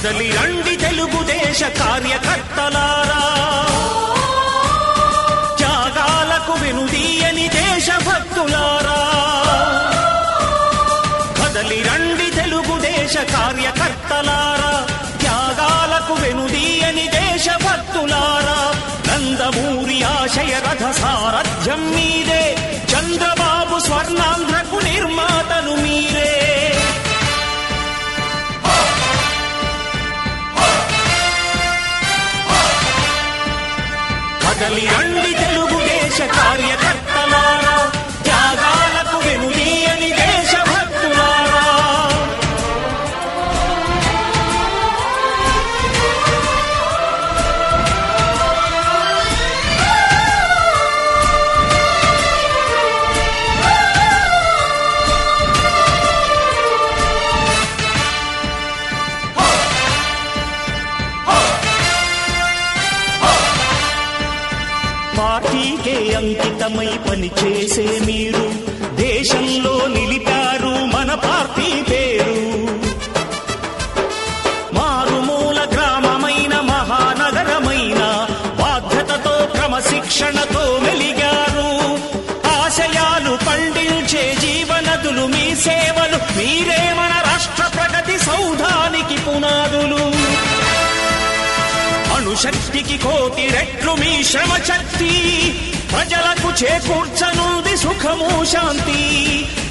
కదలి రండి తెలుగుదేశ కార్యకర్తలారా, త్యాగాలకు వెనుదీయని దేశభక్తులారా. కదలి రండి తెలుగుదేశ కార్యకర్తలారా, త్యాగాలకు వెనుదీయని దేశభక్తులారా. నందమూరి ఆశయ రథ సారథ్యం మీదే, చంద్రబాబు స్వర్ణాంధ్రకు నిర్మాతలు మీరే. కదలి రండి తెలుగుదేశ కార్యకర్తలారా, త్యాగాలకు వెనుదీయని దేశభక్తులారా. పార్టీకే అంకితమై పనిచేసే మీరు దేశంలో నిలిపారు మన పార్టీ పేరు. మారుమూల గ్రామమైన మహానగరమైన బాధ్యతతో క్రమశిక్షణతో మెలిగారు. ఆశయాలు పండించే జీవనదులు మీ సేవలు, మీరే మన రాష్ట్ర ప్రగతి సౌధానికి పునాదులు. అణుశక్తికి కోటి రెట్లు మీ శ్రమ శక్తి, ప్రజలకు చేకూర్చనుంది సుఖము శాంతి.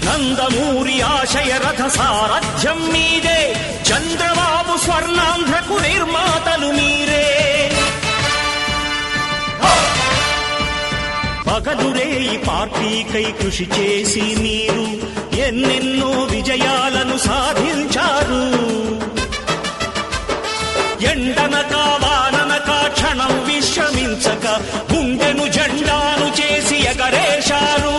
నందమూరి ఆశయ రథ సారథ్యం మీదే, చంద్రబాబు స్వర్ణాంధ్రకు నిర్మాతలు మీరే. పగలురే ఈ పార్టీకై కృషి చేసి మీరు ఎన్నెన్నో విజయాలను సాధించారు. ఎండనక వాననక క్షణం విశ్రమించక గుండెను జెండాను చేసి ఎగరేశారు.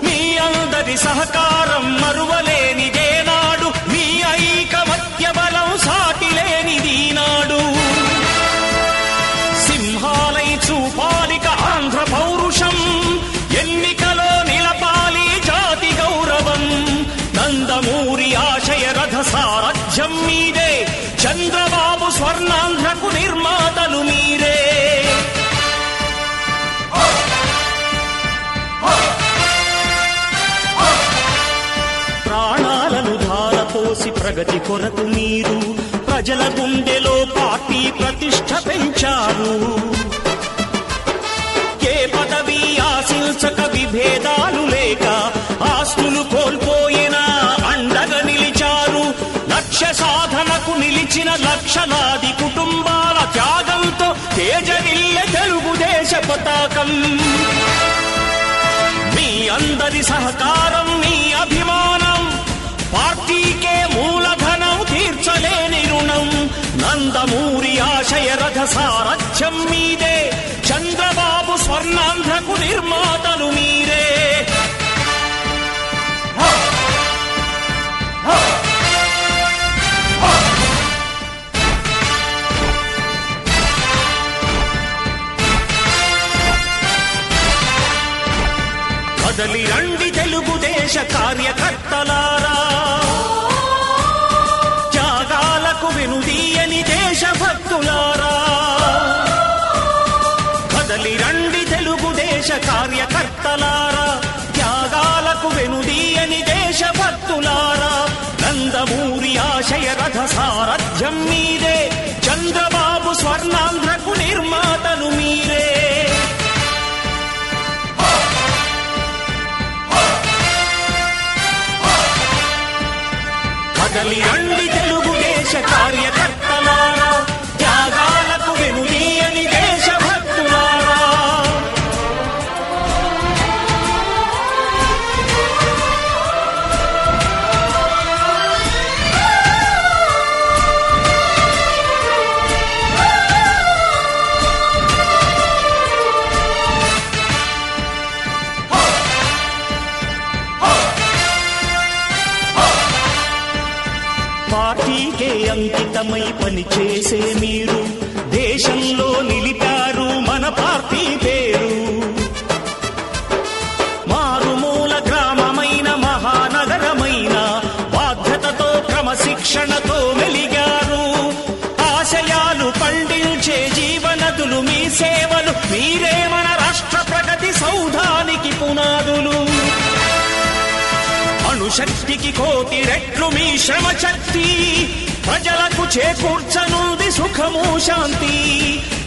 మీ అందరి సహకారం మరువలేనిదేనాడు, మీ ఐకమత్య బలం సాటిలేనిదీనాడు. సింహాలై చూపాలిక ఆంధ్ర పౌరుషం, ఎన్నికలో నిలపాలి జాతి గౌరవం. నందమూరి ఆశయ రథ సారథ్యం మీదే, చంద్రబాబు స్వర్ణాంధ్రకు నిర్మాతలు మీరే. ప్రాణాలను ధారపోసి ప్రగతి కొరకు మీరు ప్రజల గుండెలో పార్టీ ప్రతిష్ఠ పెంచారు. ఏ పదవి ఆశించక విభేదాలు లేక ఆస్తులు కోల్పోయినా అండగా నిలిచారు. లక్ష్య సాధనకు నిలిచిన లక్షలాది కుటుంబాల త్యాగంతో తేజరిల్లె తెలుగుదేశ పతాకం. మీ అందరి సహకారం, మీ అభిమానం, పార్టీకే మూలధనం, తీర్చలేని రుణం. నందమూరి ఆశయ రథ సారథ్యం మీదే, చంద్రబాబు స్వర్ణాంధ్రకు నిర్మాతలు మీరే. కదలి రండి తెలుగుదేశ కార్యకర్తలారా, త్యాగాలకు వెనుదీయని దేశభక్తులారా. కదలి రండి తెలుగుదేశ కార్యకర్తలారా, త్యాగాలకు వెనుదీయని దేశభక్తులారా. నందమూరి ఆశయ రథ సారథ్యం మీదే, చంద్రబాబు స్వర్ణాంధ్రకు నిర్మాతలు మీరే. కదలి రండి తెలుగుదేశ కార్యకర్తలారా, త్యాగాలకు వెనుదీయని దేశభక్తులారా. పార్టీకే అంకితమై పనిచేసే మీరు దేశంలో నిలిపారు మన పార్టీ పేరు. మారుమూల గ్రామమైన మహానగరమైన బాధ్యతతో క్రమశిక్షణతో మెలిగారు. మీరే మన రాష్ట్ర ప్రగతి సౌధానికి పునాదులు. అణుశక్తికి కోటి రెట్లు మీ శ్రమ శక్తి, ప్రజలకు చేకూర్చనుంది సుఖము శాంతి.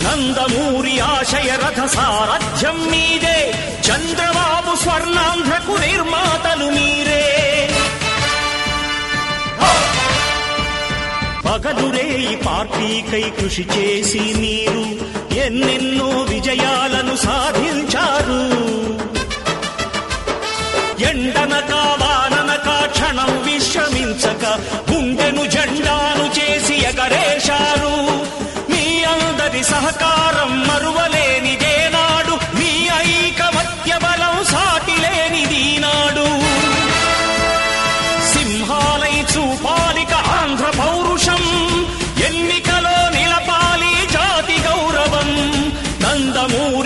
నందమూరి ఆశయ రథ సారథ్యం మీదే, చంద్రబాబు స్వర్ణాంధ్రకు నిర్మాతలు మీరే. పగలురే ఈ పార్టీకై కృషి చేసి మీరు ఎన్నెన్నో విజయాలను సాధించారు. ఎండనక వాననక క్షణం విశ్రమించక గుండెను జెండాను చేసి ఎగరేశారు. మీ అందరి సహకారం మరువలేనిదేనాడు, మీ ఐకమత్య బలం సాటిలేనిదీనాడు. సింహాలై చూపాలిక ఆంధ్ర పౌరుషం, ఎన్నికలో నిలపాలి జాతి గౌరవం. నందమూరి